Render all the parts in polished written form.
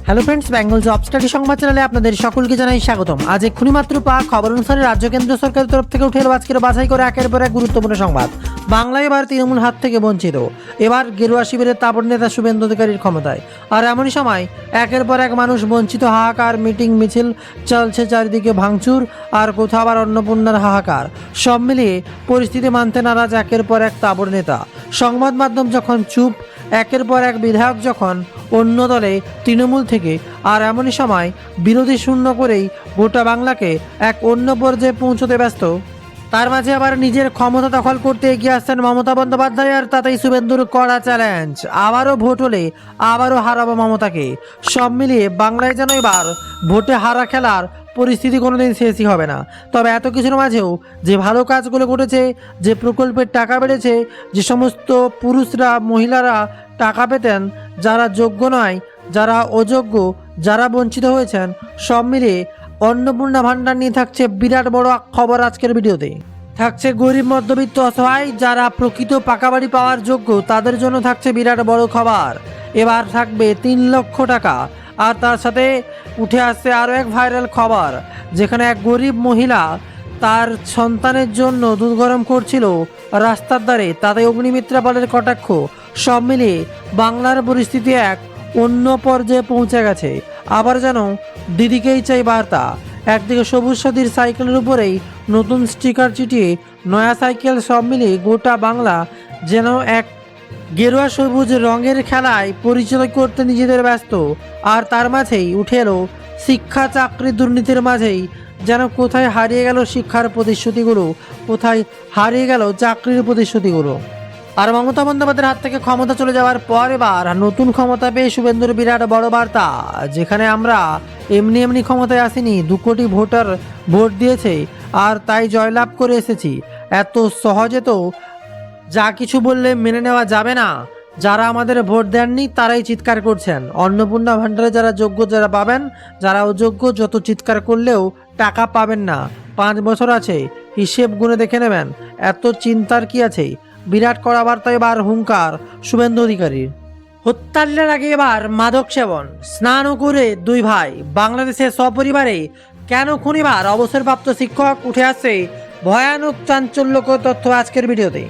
Hello friends, Bengal job study সংবাদ চ্যানেলে আপনাদের সকলকে জানাই স্বাগতম। আজ এক্ষুনি মাত্র পাওয়া খবর অনুসারে রাজ্য কেন্দ্র সরকারের তরফ থেকে উঠে এলো আজকের বাছাই করে একের পর এক গুরুত্বপূর্ণ সংবাদ। বাংলায় এবার তৃণমূল হাত থেকে বঞ্চিত, এবার গেরুয়া শিবিরের তাবড় নেতা শুভেন্দু অধিকারীর ক্ষমতায়। আর এমনই সময় একের পর এক মানুষ বঞ্চিত, হাহাকার, মিটিং মিছিল চলছে, চারিদিকে ভাঙচুর আর কোথাও আবার অন্নপূর্ণার হাহাকার। সব মিলিয়ে পরিস্থিতি মানতে নারাজ একের পর এক তাবড় নেতা। সংবাদ মাধ্যম যখন চুপ, একের পর এক বিধায়ক যখন অন্য দলে তৃণমূল থেকে, আর এমনই সময় বিরোধী শূন্য করেই গোটা বাংলাকে এক অন্য পর্যায়ে পৌঁছতে ব্যস্ত। তার মাঝে আবার নিজের ক্ষমতা দখল করতে এগিয়ে আসছেন মমতা বন্দ্যোপাধ্যায়, আর তাতেই শুভেন্দুর কড়া চ্যালেঞ্জ। আবারও ভোট হলে আবারও হারাবো মমতাকে। সব মিলিয়ে বাংলায় যেন এবার ভোটে হারা খেলার পরিস্থিতি কোনোদিন শেষই হবে না। তবে এত কিছুর মাঝেও যে ভালো কাজগুলো ঘটেছে, যে প্রকল্পের টাকা বেড়েছে, যে সমস্ত পুরুষরা মহিলারা টাকা পেতেন, যারা যোগ্য নয়, যারা অযোগ্য, যারা বঞ্চিত হয়েছেন, সব মিলিয়ে অন্নপূর্ণা ভাণ্ডার নিয়ে থাকছে বিরাট বড় খবর আজকের ভিডিওতে। থাকছে গরিব মধ্যবিত্ত অসহায় যারা প্রকৃত পাকা বাড়ি পাওয়ার যোগ্য, তাদের জন্য থাকছে বিরাট বড় খবর। এবার থাকবে 3 লক্ষ টাকা। আর তার সাথে উঠে আসছে আরও এক ভাইরাল খবর, যেখানে এক গরিব মহিলা তার সন্তানের জন্য দুধ গরম করছিল রাস্তার ধারে, তাতে অগ্নিমিত্রা পালের কটাক্ষ। সব মিলিয়ে বাংলার পরিস্থিতি এক অন্য পর্যায়ে পৌঁছে গেছে। আবার যেন দিদিকেই চাই বার্তা। একদিকে সবুজ সাথীর সাইকেলের উপরেই নতুন স্টিকার চিটিয়ে নয়া সাইকেল, সব মিলিয়ে গোটা বাংলা যেন এক গেরুয়া সবুজ রঙের খেলায় পরিচয় করতে নিজেদের ব্যস্ত। আর তার মাঝেই উঠে এলো শিক্ষা চাকরি দুর্নীতির মাঝেই যেন কোথায় হারিয়ে গেল শিক্ষার প্রতিশ্রুতিগুলো, কোথায় হারিয়ে গেল চাকরির প্রতিশ্রুতিগুলো। আর মমতা বন্দ্যোপাধ্যায়ের হাত থেকে ক্ষমতা চলে যাওয়ার পর এবার নতুন ক্ষমতা পেয়ে শুভেন্দুর বিরাট বড় বার্তা, যেখানে আমরা এমনি এমনি ক্ষমতায় আসিনি, 2 কোটি ভোটার ভোট দিয়েছে আর তাই জয়লাভ করে এসেছি। এত সহজে তো যা কিছু বললে মেনে নেওয়া যাবে না। যারা আমাদের ভোট দেননি তারাই চিৎকার করছেন। অন্নপূর্ণা ভাণ্ডারে যারা যোগ্য যারা পাবেন, যারা অযোগ্য যত চিৎকার করলেও টাকা পাবেন না। 5 বছর আছে, হিসেব গুনে দেখে নেবেন। এত চিন্তার কি আছে? বিরাট কড়া বার্তা এবার হুঙ্কার শুভেন্দু অধিকারীর। হত্যার আগে এবার মাদক সেবন, স্নানও করে 2 ভাই বাংলাদেশের সপরিবারে কেন খুনিবার অবসরপ্রাপ্ত শিক্ষক, উঠে আসছে ভয়ানক চাঞ্চল্যকর তথ্য আজকের ভিডিওতে।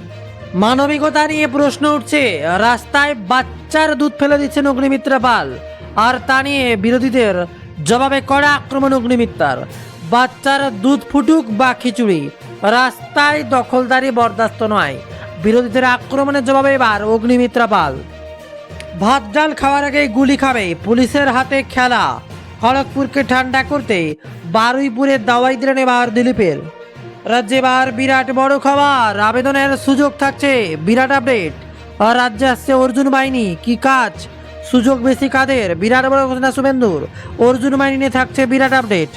মানবিকতা নিয়ে প্রশ্ন উঠছে, রাস্তায় বাচ্চার দুধ ফেলে দিচ্ছেন অগ্নিমিত্রা পাল, আর তা নিয়ে বিরোধীদের জবাবে কড়া আক্রমণ অগ্নিমিত্রার। বাচ্চার দুধ ফুটুক বা খিচুড়ি, রাস্তায় দখলদারি বরদাস্ত নয়। বিরোধীদের আক্রমণের জবাবে এবার অগ্নিমিত্রা পাল। ভাত ডাল খাওয়ার আগেই গুলি খাবে, পুলিশের হাতে খেলা। খড়গপুরকে ঠান্ডা করতে বারুইপুরে দাওয়াই দিলেন এবার দিলীপের। রাজ্যে এবার বিরাট বড় খবর, আবেদনের সুযোগ থাকছে, বিরাট আপডেট। আর রাজ্যে আসছে অর্জুন বাহিনী, কি কাজ, সুযোগ বেশি কাদের? বিরাট বড় ঘোষণা শুভেন্দুর। অর্জুন বাহিনী নিয়ে থাকছে বিরাট আপডেট।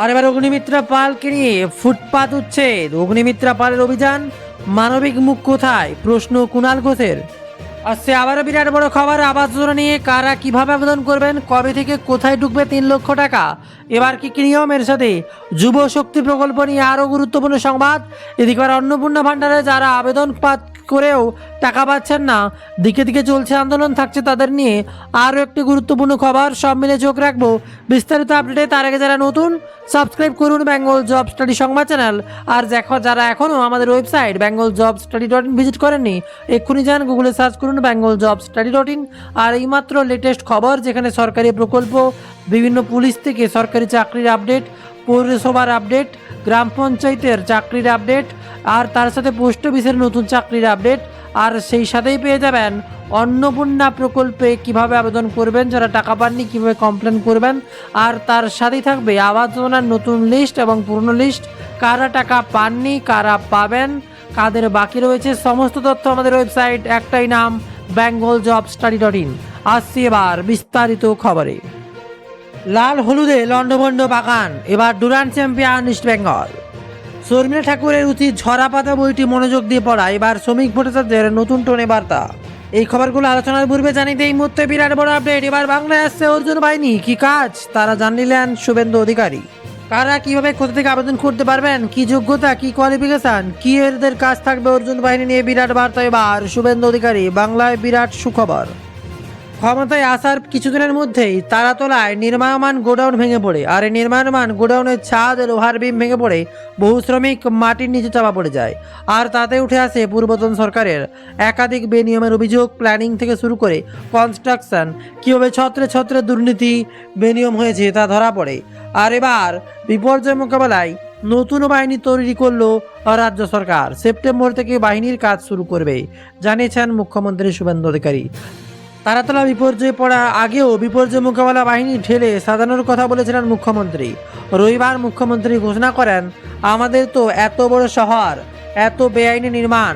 আর এবার অগ্নিমিত্রা পালকে নিয়ে ফুটপাত উচ্ছেদ, অগ্নিমিত্রা পালের অভিযান, মানবিক মুখ কোথায়, প্রশ্ন কুণাল ঘোষের। আসছে আবারও বিরাট বড় খবর, আবাস যোজনা নিয়ে কারা কিভাবে আবেদন করবেন, কবে থেকে কোথায় ঢুকবে 3 লক্ষ টাকা, এবার কি নিয়মের সাথে যুব শক্তি প্রকল্প নিয়ে আরও গুরুত্বপূর্ণ সংবাদ। এদিকে অন্নপূর্ণা ভাণ্ডারে যারা আবেদন করেও টাকা পাচ্ছেন না, দিকে দিকে চলছে আন্দোলন, থাকছে তাদের নিয়ে আরও একটি গুরুত্বপূর্ণ খবর। সব মিলে চোখ রাখবো বিস্তারিত আপডেটে। তার আগে যারা নতুন, সাবস্ক্রাইব করুন বেঙ্গল জব স্টাডি সংবাদ চ্যানেল। আর যারা এখনও আমাদের ওয়েবসাইট bengalJobStudy.in ভিজিট করেননি, এক্ষুনি যান, গুগলে সার্চ করুন bengalJobStudy.in। আর এইমাত্র লেটেস্ট খবর, যেখানে সরকারি প্রকল্প, বিভিন্ন পুলিশ থেকে সরকারি চাকরির আপডেট, পৌরসভার আপডেট, গ্রাম পঞ্চায়েতের চাকরির আপডেট, আর তার সাথে পোস্ট অফিসের নতুন চাকরির আপডেট। আর সেই সাথেই পেয়ে যাবেন অন্নপূর্ণা প্রকল্পে কিভাবে আবেদন করবেন, যারা টাকা পাননি কীভাবে কমপ্লেন করবেন। আর তার সাথেই থাকবে আবাস যোজনার নতুন লিস্ট এবং পুরনো লিস্ট, কারা টাকা পাননি, কারা পাবেন, কাদের বাকি রয়েছে, সমস্ত তথ্য আমাদের ওয়েবসাইট, একটাই নাম bengalJobStudy.in। আসছি এবার বিস্তারিত খবরে। লাল হলুদে লন্ডভন্ড বাগান, এবার Durand champion east Bengal. Sharmila ঠাকুরের উচিত ঝরা পাতা বইটি মনোযোগ দিয়ে পড়া, এবার শ্রমিক ভোটারদের নতুন টোনে বার্তা। এই খবরগুলো আলোচনার পূর্বে জানিতে এই মুহূর্তে বিরাট বড় আপডেট। এবার বাংলায় আসছে অর্জুন বাহিনী, কি কাজ তারা জানিলেন শুভেন্দু অধিকারী। কারা কিভাবে কোথা থেকে আবেদন করতে পারবেন, কি যোগ্যতা, কি কোয়ালিফিকেশন, কি এদের কাজ থাকবে, অর্জুন বাহিনী নিয়ে বিরাট বার্তা এবার শুভেন্দু অধিকারী। বাংলায় বিরাট সুখবর। ক্ষমতায় আসার কিছুদিনের মধ্যেই তারাতলায় নির্মাণমান গোডাউন ভেঙে পড়ে, আর এই নির্মাণমান গোডাউনের ছাদ লোহার বিম ভেঙে পড়ে বহু শ্রমিক মাটির নিচে চাপা পড়ে যায়। আর তাতে উঠে আসে পূর্বতন সরকারের একাধিক বেনিয়মের অভিযোগ। প্ল্যানিং থেকে শুরু করে কনস্ট্রাকশন, কীভাবে ছত্রে ছত্রে দুর্নীতি বেনিয়ম হয়েছে তা ধরা পড়ে। আর এবার বিপর্যয় মোকাবেলায় নতুন বাহিনী তৈরি করলো রাজ্য সরকার। সেপ্টেম্বর থেকে বাহিনীর কাজ শুরু করবে জানিয়েছেন মুখ্যমন্ত্রী শুভেন্দু অধিকারী। তারাতলা বিপর্যয়ে পড়া আগেও বিপর্যয় মোকাবেলা বাহিনী ঢেলে সাজানোর কথা বলেছিলেন মুখ্যমন্ত্রী। রবিবার মুখ্যমন্ত্রী ঘোষণা করেন, আমাদের তো এত বড় শহর, এত বেআইনি নির্মাণ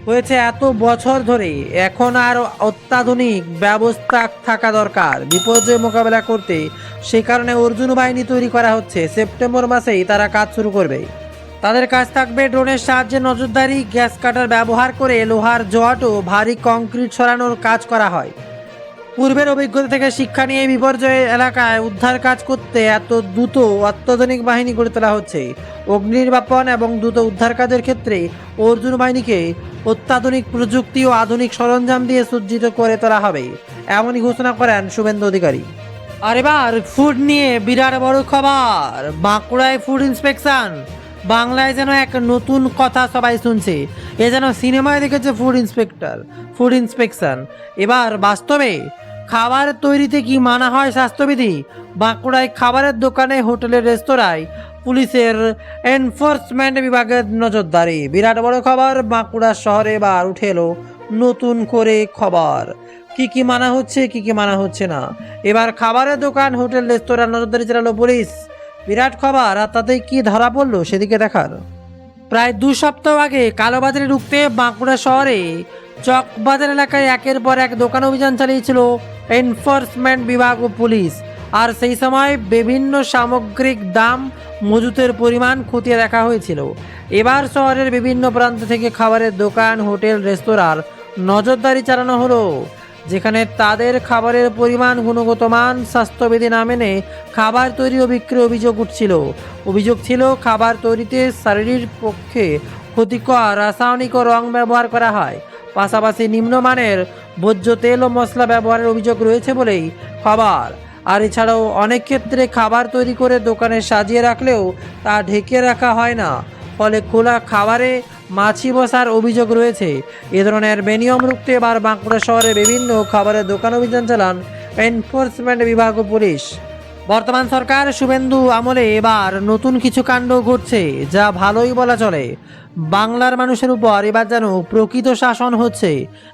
হয়েছে এত বছর ধরে, এখন আর অত্যাধুনিক ব্যবস্থা থাকা দরকার বিপর্যয় মোকাবেলা করতে। সে কারণে অর্জুন বাহিনী তৈরি করা হচ্ছে। সেপ্টেম্বর মাসেই তারা কাজ শুরু করবে। তাদের কাজ থাকবে ড্রোনের সাহায্যে নজরদারি, গ্যাস কাটার ব্যবহার করে লোহার জট ও ভারী কংক্রিট সরানোর কাজ করা হয়। পূর্বের অভিজ্ঞতা থেকে শিক্ষা নিয়ে বিপর্যয় এলাকায় উদ্ধার কাজ করতে এত দ্রুত অত্যাধুনিক বাহিনী গড়ে তোলা হচ্ছে। অগ্নি নির্বাপন এবং দ্রুত উদ্ধার কাজের ক্ষেত্রে অর্জুন বাহিনীকে অত্যাধুনিক প্রযুক্তি ও আধুনিক সরঞ্জাম দিয়ে সজ্জিত করে তোলা হবে, এমনই ঘোষণা করেন শুভেন্দু অধিকারী। আর এবার ফুড নিয়ে বিরাট বড় খবর। বাঁকুড়ায় ফুড ইন্সপেকশন। বাংলায় যেন এক নতুন কথা সবাই শুনছে, এ যেন সিনেমায় দেখেছে ফুড ইন্সপেকশন। এবার বাস্তবে খাবার তৈরিতে কি মানা হয় স্বাস্থ্যবিধি? বাঁকুড়ায় খাবারের দোকানে, হোটেলের, রেস্তোরাঁয় পুলিশের এনফোর্সমেন্ট বিভাগের নজরদারি। বিরাট বড় খবর। বাঁকুড়া শহরে এবার উঠে এলো নতুন করে খবর, কি কি মানা হচ্ছে, কি কি মানা হচ্ছে না। এবার খাবারের দোকান, হোটেল, রেস্তোরাঁ নজরদারি চালালো পুলিশ। বিরাট খবর। আর তাতে কি ধরা পড়লো সেদিকে দেখার। প্রায় 2 সপ্তাহ আগে কালোবাজারে ঢুকতে বাঁকুড়া শহরে চকবাজার এলাকায় একের পর এক দোকান অভিযান চালিয়েছিল এনফোর্সমেন্ট বিভাগ ও পুলিশ। আর সেই সময় বিভিন্ন সামগ্রিক দাম, মজুতের পরিমাণ খতিয়ে দেখা হয়েছিল। এবার শহরের বিভিন্ন প্রান্ত থেকে খাবারের দোকান, হোটেল, রেস্তোরাঁর নজরদারি চালানো হলো, যেখানে তাদের খাবারের পরিমাণ, গুণগত মান, স্বাস্থ্যবিধি না মেনে খাবার তৈরি ও বিক্রির অভিযোগ ছিল খাবার তৈরিতে শারীরিক পক্ষে ক্ষতিকর রাসায়নিক ও রং ব্যবহার করা হয়। পাশাপাশি নিম্নমানের ভোজ্য তেল ও মশলা ব্যবহারের অভিযোগ রয়েছে বলেই খবর। আর এছাড়াও অনেক ক্ষেত্রে খাবার তৈরি করে দোকানে সাজিয়ে রাখলেও তা ঢেকে রাখা হয় না, ফলে খোলা খাবারে মাছি বসার অভিযোগ রয়েছে। এ ধরনের বেনিয়ম রুখতে এবার বাঁকুড়া শহরে বিভিন্ন খাবারের দোকান অভিযান চালান এনফোর্সমেন্ট বিভাগ ও পুলিশ। বর্তমান সরকার শুভেন্দু আমলে এবার নতুন কিছু কাণ্ড ঘটছে, যা ভালোই বলা চলে। বাংলার মানুষের উপর এবার যেন প্রকৃত শাসন হচ্ছে,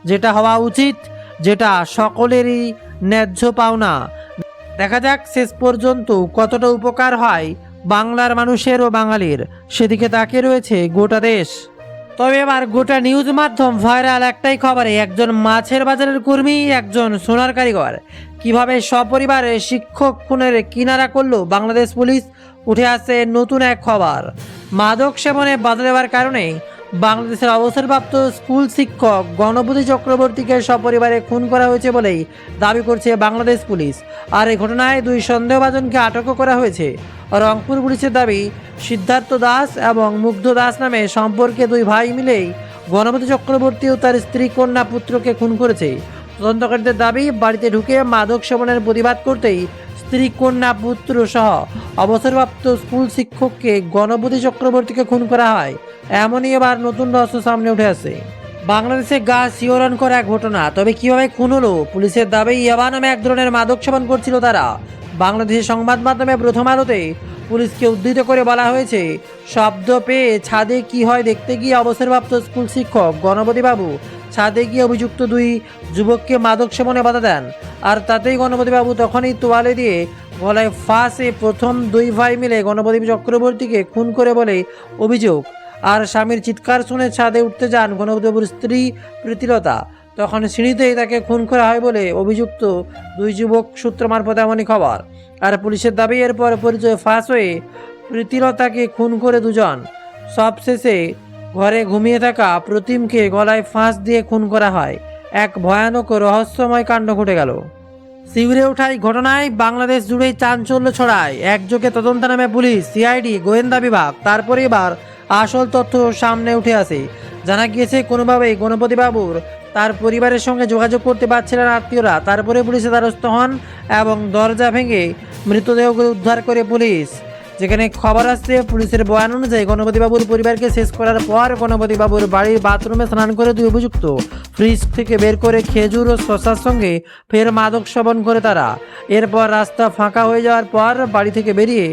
যেটা হওয়া উচিত, যেটা সকলেরই ন্যায্য পাওনা। দেখা যাক শেষ পর্যন্ত কতটা উপকার হয় বাংলার মানুষের ও বাঙালির, সেদিকে তাকিয়ে রয়েছে গোটা দেশ। তবে এবার গোটা নিউজ মাধ্যম ভাইরাল একটাই খবরে, একজন মাছের বাজারের কর্মী, একজন সোনার কারিগর কিভাবে সপরিবারে শিক্ষক খুনের কিনারা করলো বাংলাদেশ পুলিশ। উঠে আসে নতুন এক খবর। মাদক সেবনে বাধা দেওয়ার কারণে বাংলাদেশের অবসরপ্রাপ্ত স্কুল শিক্ষক গণপতি চক্রবর্তীকে সপরিবারে খুন করা হয়েছে বলেই দাবি করছে বাংলাদেশ পুলিশ। আর এই ঘটনায় 2 সন্দেহভাজনকে আটকও করা হয়েছে। রংপুর পুলিশের দাবি, সিদ্ধার্থ দাস এবং মুগ্ধ দাস নামে সম্পর্কে 2 ভাই মিলেই গণপতি চক্রবর্তী ও তার স্ত্রী, কন্যা, পুত্রকে খুন করেছে। তদন্তকারীদের দাবি, বাড়িতে ঢুকে মাদক সেবনের প্রতিবাদ করতেই স্ত্রী, কন্যা, পুত্র সহ অবসরপ্রাপ্ত স্কুল শিক্ষককে গণপতি চক্রবর্তীকে খুন করা হয়। এমনই এবার নতুন রহস্য সামনে উঠে আসে। বাংলাদেশে গা শিহরণ করা এক ঘটনা। তবে কিভাবে খুন হলো? পুলিশের দাবি, ইয়াবা নামে এক ধরনের মাদক সেবন করছিল তারা। বাংলাদেশের সংবাদ মাধ্যমে প্রথম আলোতে পুলিশকে উদ্ধৃত করে বলা হয়েছে, শব্দ পেয়ে ছাদে কি হয় দেখতে গিয়ে অবসরপ্রাপ্ত স্কুল শিক্ষক গণপতি বাবু ছাদে গিয়ে অভিযুক্ত 2 যুবককে মাদক সেবনে বাধা দেন। আর তাতেই গণপতি বাবু তখনই তোয়ালে দিয়ে গলায় ফাঁসে প্রথম 2 ভাই মিলে গণপতি চক্রবর্তীকে খুন করে বলে অভিযোগ। আর স্বামীর চিৎকার শুনে ছাদে উঠতে যান গণপতিবাবুর স্ত্রী প্রীতিলতা, তখন সিঁড়িতেই তাকে খুন করা হয় বলে অভিযুক্ত 2 যুবক সূত্র মারফত এমনই খবর। আর পুলিশের দাবি, এরপর পরিচয় ফাঁস হয়ে প্রীতিলতাকে খুন করে 2 জন। সবশেষে ঘরে ঘুমিয়ে থাকা প্রতিমকে গলায় ফাঁস দিয়ে খুন করা হয়। এক ভয়ানক রহস্যময় কাণ্ড ঘটে গেল। শিউরে ওঠাই ঘটনায় বাংলাদেশ জুড়েই চাঞ্চল্য ছড়ায়। একযোগে তদন্ত নামে পুলিশ, সিআইডি, গোয়েন্দা বিভাগ। তারপরে এবার আসল তথ্য সামনে উঠে আসে। জানা গিয়েছে কোনোভাবেই গণপতি বাবুর তার পরিবারের সঙ্গে যোগাযোগ করতে পারছিলেন আত্মীয়রা। তারপরে পুলিশের দ্বারস্থ হন এবং দরজা ভেঙে মৃতদেহগুলো উদ্ধার করে পুলিশ। যেখানে খবর আসছে, পুলিশের বয়ান অনুযায়ী গণপতিবাবুর পরিবারকে শেষ করার পর গণপতিবাবুর বাড়ির বাথরুমে স্নান করে দুই অভিযুক্ত ফ্রিজ থেকে বের করে খেজুর ও শশার সঙ্গে ফের মাদক সেবন করে তারা। এরপর রাস্তা ফাঁকা হয়ে যাওয়ার পর বাড়ি থেকে বেরিয়ে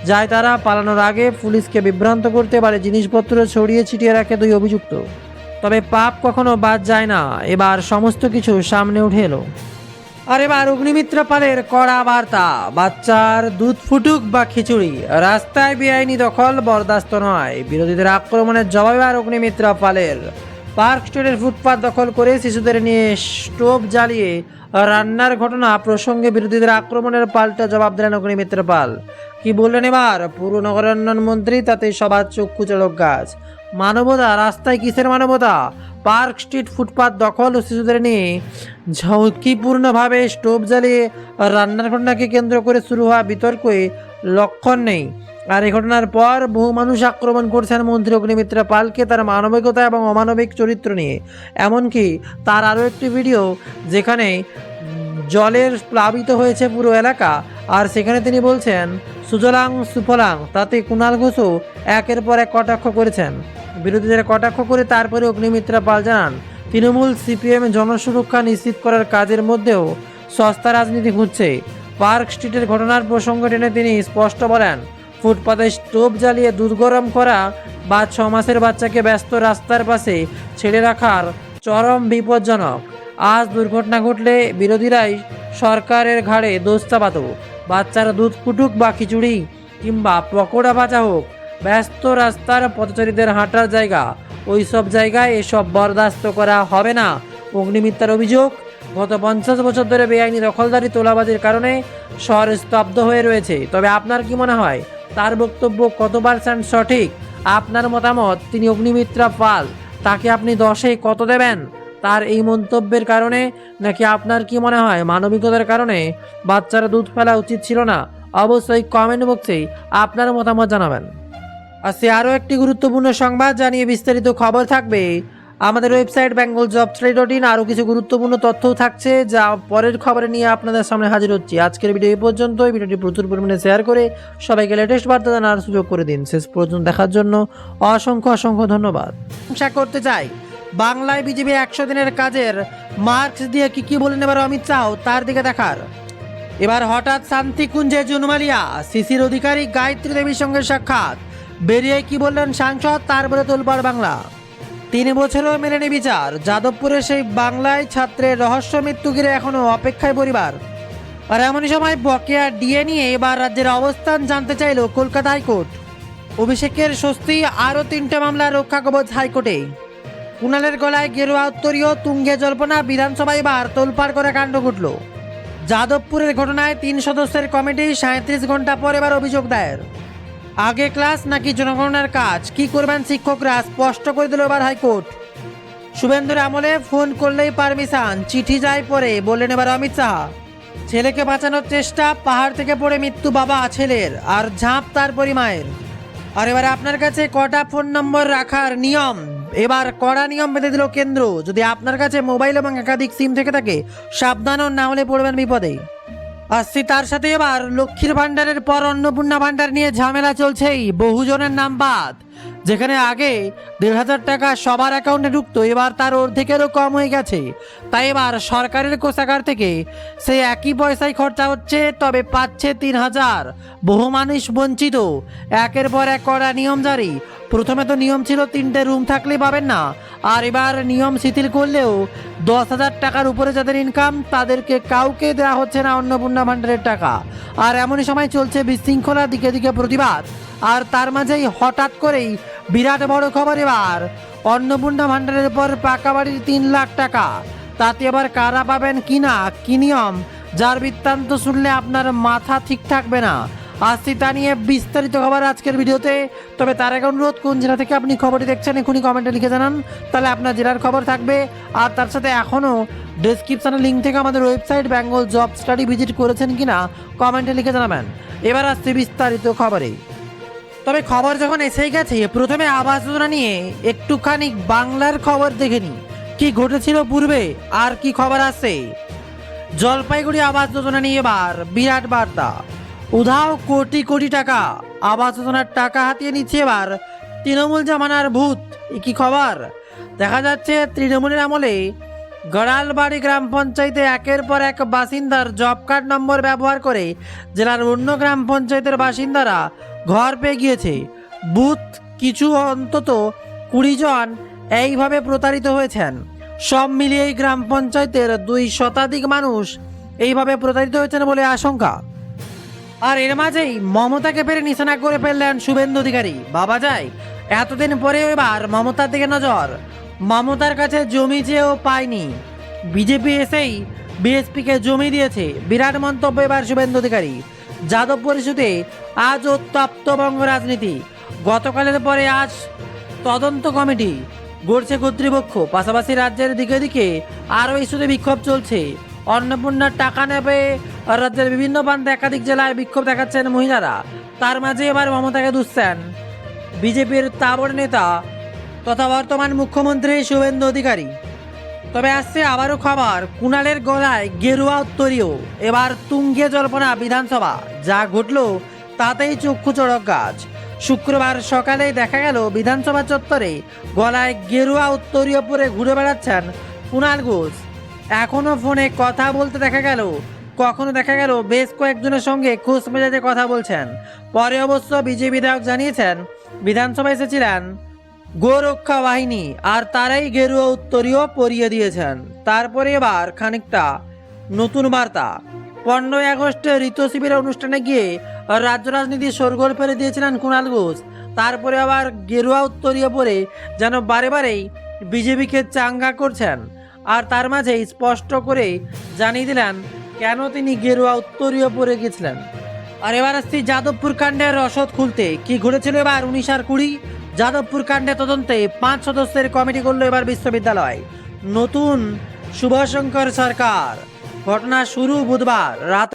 যায় তারা। পালানোর আগে পুলিশকে বিভ্রান্ত করতে পারে জিনিসপত্র ছড়িয়ে ছিটিয়ে রাখে দুই অভিযুক্ত। তবে পাপ কখনো বাদ যায় না, এবার সমস্ত কিছু সামনে উঠে এলো। আর এবার অগ্নিমিত্র পালের কড়া বার্তা, বাচ্চার দুধ ফুটুক বা খিচুড়ি, রাস্তায় বেআইনি দখল বরদাস্ত নয়। বিরোধীদের আক্রমণের জবাবে আর অগ্নিমিত্র পালের পার্ক স্ট্রিটের ফুটপাত দখল করে শিশুদের নিয়ে স্টোভ জ্বালিয়ে রান্নার ঘটনা প্রসঙ্গে বিরোধীদের আক্রমণের পাল্টা জবাব দিলেন অগ্নিমিত্র পাল। কি বললেন এবার পুর নগরায়ণ মন্ত্রী, তাতে সবার চক্ষু চড়ক গাছ। মানবতা, রাস্তায় কিসের মানবতা? পার্ক স্ট্রিট ফুটপাত দখল ও শিশুদের নিয়ে ঝুঁকিপূর্ণভাবে স্টোভ জ্বালিয়ে রান্নার ঘটনাকে কেন্দ্র করে শুরু হওয়া বিতর্কে লক্ষণ নেই। আর এই ঘটনার পর বহু মানুষ আক্রমণ করছেন মন্ত্রী অগ্নিমিত্র পালকে তার মানবিকতা এবং অমানবিক চরিত্র নিয়ে। এমনকি তার আরও একটি ভিডিও যেখানে জলের প্লাবিত হয়েছে পুরো এলাকা, আর সেখানে তিনি বলছেন সুজলাং সুফলাং, তাতে কুণাল ঘোষও একের পর এক কটাক্ষ করেছেন। বিরোধীদের কটাক্ষ করে তারপরে অগ্নিমিত্র পাল জানান, তৃণমূল সিপিএম জনসুরক্ষা নিশ্চিত করার কাজের মধ্যেও সস্তা রাজনীতি ঘুরছে। পার্ক স্ট্রিটের ঘটনার প্রসঙ্গ টেনে তিনি স্পষ্ট বলেন, ফুটপাতে স্টোভ জ্বালিয়ে দুধ গরম করা বা 6 মাসের বাচ্চাকে ব্যস্ত রাস্তার পাশে ছেড়ে রাখার চরম বিপজ্জনক। আজ দুর্ঘটনা ঘটলে বিরোধীরাই সরকারের ঘাড়ে দোষ চাপাতো। বাচ্চার দুধ ফুটুক বা খিচুড়ি কিংবা পকোড়া ভাজা হোক, ব্যস্ত রাস্তার পথচারীদের হাঁটার জায়গা, ওই সব জায়গায় এসব বরদাস্ত করা হবে না। অগ্নিমিত্রার অভিযোগ, গত 50 বছর ধরে বেআইনি দখলদারি তোলাবাজির কারণে শহর স্তব্ধ হয়ে রয়েছে। তবে আপনার কি মনে হয় তার বক্তব্য কত % সঠিক? আপনার মতামত, তিনি অগ্নিমিত্রা পাল, তাকে আপনি 10-এ কত দেবেন? তার এই মন্তব্যের কারণে, নাকি আপনার কি মনে হয় মানবিকতার কারণে বাচ্চারা দুধ ফেলা উচিত ছিল না? অবশ্যই কমেন্ট বক্সে আপনার মতামত জানাবেন। আজকে আরও একটি গুরুত্বপূর্ণ সংবাদ জানিয়ে বিস্তারিত খবর থাকবে আমাদের ওয়েবসাইট bengaljobstudy.in। আরও কিছু গুরুত্বপূর্ণ তথ্যও থাকছে, যা পরের খবরে নিয়ে আপনাদের সামনে হাজির হচ্ছি। আজকের ভিডিও এই পর্যন্ত। ভিডিওটি প্রচুর পরিমাণে শেয়ার করে সবাইকে লেটেস্ট বার্তা জানার সুযোগ করে দিন। শেষ পর্যন্ত দেখার জন্য অসংখ্য অসংখ্য ধন্যবাদ। আশা করতে চাই বাংলায় বিজেপি 100 দিনের কাজের মার্কস দিয়ে কি বলেন এবার অমিত শাহ, তার দিকে দেখার। এবার হঠাৎ শান্তিকুঞ্জে জুনমালিয়া, শিশির অধিকারী গায়ত্রী দেবীর সঙ্গে সাক্ষাৎ, বেরিয়ে কি বললেন সাংসদ, তারপরে তোলপাড় বাংলা। 3 বছরেও মেলেনি বিচার, যাদবপুরে সেই বাংলায় ছাত্রের রহস্য মৃত্যু ঘিরে এখনও অপেক্ষায় পরিবার। আর এমনই সময় বকেয়া ডিএ নিয়ে এবার রাজ্যের অবস্থান জানতে চাইল কলকাতা হাইকোর্ট। অভিষেকের স্বস্তি, আরও 3টে মামলা রক্ষা কবচ হাইকোর্টে। কুণালের গলায় গেরুয়া উত্তরীয়, তুঙ্গে জল্পনা, বিধানসভায় এবার তোলপাড় করে কাণ্ড ঘটল। যাদবপুরের ঘটনায় 3 সদস্যের কমিটি 37 ঘন্টা পর এবার অভিযোগ দায়ের। আগে ক্লাস নাকি জনগণনার কাজ, কি করবেন শিক্ষকরা, স্পষ্ট করে দিল এবার হাইকোর্ট। শুভেন্দুর আমলে ফোন করলেই পারমিশন, চিঠি যায় পরে, বললেন এবার অমিত শাহ। ছেলেকে বাঁচানোর চেষ্টা, পাহাড় থেকে পড়ে মৃত্যু বাবা ছেলের, আর ঝাঁপ তার পরিমায়ের। আর এবার আপনার কাছে কটা ফোন নম্বর রাখার নিয়ম, এবার কড়া নিয়ম বেঁধে দিল কেন্দ্র। যদি আপনার কাছে মোবাইল এবং একাধিক সিম থেকে থাকে, সাবধান হন, না হলে পড়বেন বিপদে। আসছি তার সাথে এবার লক্ষ্মীর ভাণ্ডারের পর অন্নপূর্ণা ভাণ্ডার নিয়ে ঝামেলা চলছেই। বহুজনের নাম বাদ। যেখানে আগে 1,500 টাকা সবার অ্যাকাউন্টে ঢুকতো, এবার তার অর্ধেকেরও কম হয়ে গেছে। তাই এবার সরকারের কোষাগার থেকে সেই একই পয়সায় খরচা হচ্ছে, তবে পাচ্ছে 3,000। বহু মানুষ বঞ্চিত। একের পর এক কড়া নিয়ম জারি। প্রথমে তো নিয়ম ছিল 3টে রুম থাকলেই পাবেন না, আর এবার নিয়ম শিথিল করলেও 10,000 টাকার উপরে যাদের ইনকাম, তাদেরকে কাউকে দেওয়া হচ্ছে না অন্নপূর্ণা ভাণ্ডারের টাকা। আর এমনই সময় চলছে বিশৃঙ্খলা, দিকে দিকে প্রতিবাদ। আর তার মাঝেই হঠাৎ করেই বিরাট বড় খবর, এবার অন্নপূর্ণা ভাণ্ডারের পর পাকা বাড়ির 3 লাখ টাকা। তাতে এবার কারা পাবেন কিনা, কি নিয়ম, যার বৃত্তান্ত শুনলে আপনার মাথা ঠিক থাকবে না। আসছি তা নিয়ে বিস্তারিত খবর আজকের ভিডিওতে। তবে তার আগে অনুরোধ, কোন জেলা থেকে আপনি খবরটি দেখছেন এখনই কমেন্টে লিখে জানান, তাহলে আপনার জেলার খবর থাকবে। আর তার সাথে এখনও ডেসক্রিপশানের লিঙ্ক থেকে আমাদের website Bengal job study visit করেছেন কিনা কমেন্টে লিখে জানাবেন। এবার আসছে বিস্তারিত খবরে। তবে খবর যখন এসেই গেছে, প্রথমে আবাস যোজনা নিয়ে একটুখানি বাংলার খবর দেখে নিই। কি ঘটেছিল পূর্বে আর কি খবর আছে? জলপাইগুড়ি আবাস যোজনা নিয়ে এবার বিরাট বার্তা। উধাও কোটি কোটি টাকা, আবাস যোজনার টাকা হাতিয়ে নিচ্ছে এবার তৃণমূল জামানার ভূত। এ কি খবর? দেখা যাচ্ছে তৃণমূলের আমলে গড়ালবাড়ি গ্রাম পঞ্চায়েতে একের পর এক বাসিন্দার জব কার্ড নম্বর ব্যবহার করে জেলার অন্য গ্রাম পঞ্চায়েতের বাসিন্দারা ঘর পেয়ে গিয়েছে। বুথ কিছু অন্তত 20 জন এইভাবে প্রতারিত হয়েছেন। সব মিলিয়ে এই গ্রাম পঞ্চায়েতের 2 শতাধিক মানুষ এইভাবে প্রতারিত হয়েছেন বলে আশঙ্কা। আর এর মাঝেই মমতাকে পেরে নিশানা করে ফেললেন শুভেন্দু অধিকারী। বাবা যায়, এতদিন পরে এবার মমতার দিকে নজর। মমতার কাছে জমি চেয়েও পায়নি, বিজেপি এসেই বিএসপিকে জমি দিয়েছে। বিরাট মন্তব্য এবার শুভেন্দু অধিকারী। যাদবপুর ইস্যুতে আজ উত্তপ্ত বঙ্গ রাজনীতি। গতকালের পরে আজ তদন্ত কমিটি গড়ছে কর্তৃপক্ষ। পাশাপাশি রাজ্যের দিকে দিকে আরও ইস্যুতে বিক্ষোভ চলছে। অন্নপূর্ণার টাকা নেবে রাজ্যের বিভিন্ন প্রান্তে একাধিক জেলায় বিক্ষোভ দেখাচ্ছেন মহিলারা। তার মাঝে এবার মমতাকে দুষছেন বিজেপির তাবড় নেতা তথা বর্তমান মুখ্যমন্ত্রী শুভেন্দু অধিকারী। তবে আসছে আবারও খবর, কুণালের গলায় গেরুয়া উত্তরীয়। এবার তুঙ্গে জল্পনা বিধানসভা। যা ঘটল তাতেই চক্ষু চড়ক গাছ। শুক্রবার সকালে দেখা গেল বিধানসভা চত্বরে গলায় গেরুয়া উত্তরীয় পরে ঘুরে বেড়াচ্ছেন কুণাল ঘোষ। এখনও ফোনে কথা বলতে দেখা গেল, কখনো দেখা গেল বেশ কয়েকজনের সঙ্গে খোঁজ মেজাজে কথা বলছেন। পরে অবশ্য বিজেপি বিধায়ক জানিয়েছেন বিধানসভায় এসেছিলেন গোরক্ষা বাহিনী আর তারাই গেরুয়া উত্তরীয় পরিয়ে দিয়েছেন। তারপরে এবার খানিকটা নতুন বার্তা। 15ই আগস্টে ঋতু শিবিরের অনুষ্ঠানে গিয়ে রাজ্য রাজনীতি শোরগোল ফেলে দিয়েছিলেন কুণাল ঘোষ। তারপরে আবার গেরুয়া উত্তরীয় পরে যেন বারে বারেই বিজেপিকে চাঙ্গা করছেন। আর তার মাঝে স্পষ্ট করে জানিয়ে দিলেন কেন তিনি গেরুয়া উত্তরীয় পরে গেছিলেন। আর এবার আসছি যাদবপুর কাণ্ডের রসদ খুলতে। কি ঘটেছিল এবার 19 আর 20? যাদবপুর কাণ্ডে তদন্তে 5 সদস্যের কমিটি করল এবার বিশ্ববিদ্যালয়। নতুন শুভশঙ্কর সরকার। ঘটনা শুরু বুধবার রাত